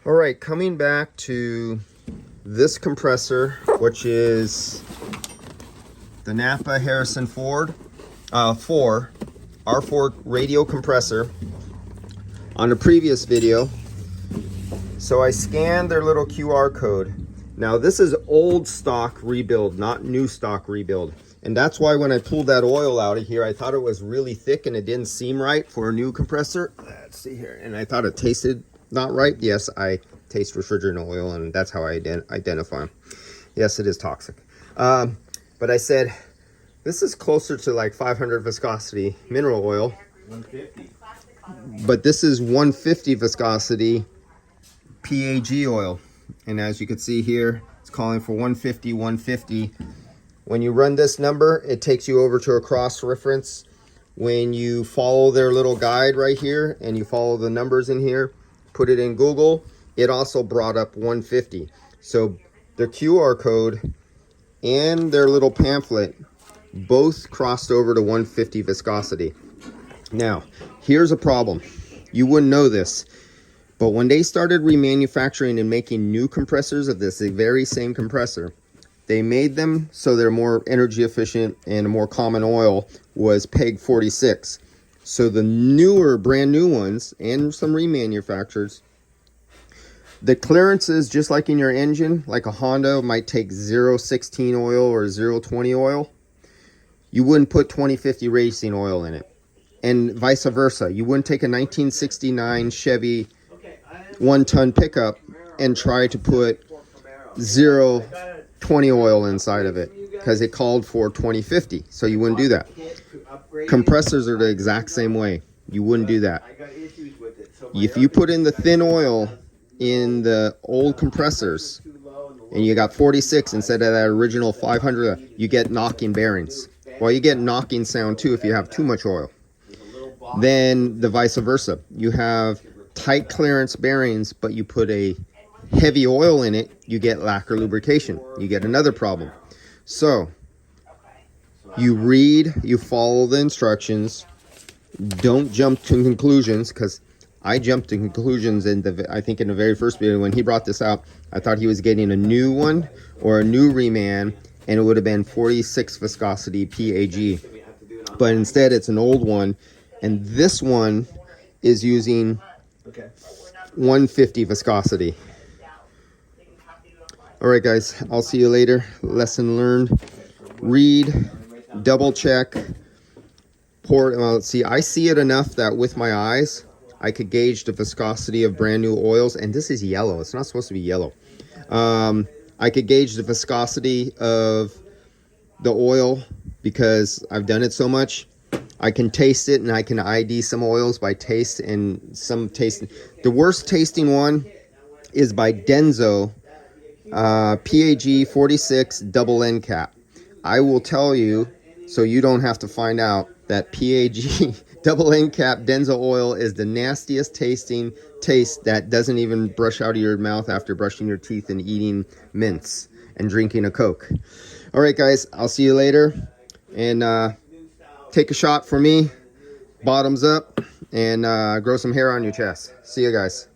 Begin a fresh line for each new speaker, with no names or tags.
All right, coming back to this compressor, which is the Napa Harrison Ford 4 R4 radio compressor. On the previous video, so I scanned their little QR code. Now this is old stock rebuild, not new stock rebuild. And that's why when I pulled that oil out of here, I thought it was really thick and it didn't seem right for a new compressor. Let's see here. And I thought it tasted not right. Yes, I taste refrigerant oil, and that's how I identify them. Yes, it is toxic. But I said, this is closer to like 500 viscosity mineral oil.
150.
But this is 150 viscosity PAG oil. And as you can see here, it's calling for 150, 150. When you run this number, it takes you over to a cross reference. When you follow their little guide right here and you follow the numbers in here, put it in Google, it also brought up 150. So the QR code and their little pamphlet both crossed over to 150 viscosity. Now, here's a problem. You wouldn't know this, but when they started remanufacturing and making new compressors of this very same compressor, they made them so they're more energy efficient, and a more common oil was PEG 46. So the newer, brand new ones, and some remanufacturers, the clearances, just like in your engine, like a Honda might take 0.16 oil or 0.20 oil, you wouldn't put 2050 racing oil in it. And vice versa. You wouldn't take a 1969 Chevy 1-ton pickup and try to put 0.20 oil inside of it, because it called for 2050. So you wouldn't do that. Compressors are the exact same way. You wouldn't do that. If you put in the thin oil in the old compressors and you got 46 instead of that original 500, you get knocking bearings. Well, you get knocking sound too if you have too much oil. Then the vice versa. You have tight clearance bearings, but you put a heavy oil in it, you get lack of lubrication. You get another problem. So you read, you follow the instructions. Don't jump to conclusions, because I jumped to conclusions I think in the very first video when he brought this out. I thought he was getting a new one or a new reman, and it would have been 46 viscosity PAG. But instead it's an old one, and this one is using 150 viscosity. All right, guys, I'll see you later. Lesson learned. Read, double check, pour. Let's see, I see it enough that with my eyes, I could gauge the viscosity of brand new oils. And this is yellow. It's not supposed to be yellow. I could gauge the viscosity of the oil because I've done it so much. I can taste it, and I can ID some oils by taste, and some taste. The worst tasting one is by Denso, PAG 46 double end cap. I will tell you, so you don't have to find out, that PAG double end cap Denso oil is the nastiest taste that doesn't even brush out of your mouth after brushing your teeth and eating mints and drinking a Coke. All right, guys, I'll see you later. And take a shot for me, bottoms up, and grow some hair on your chest. See you guys.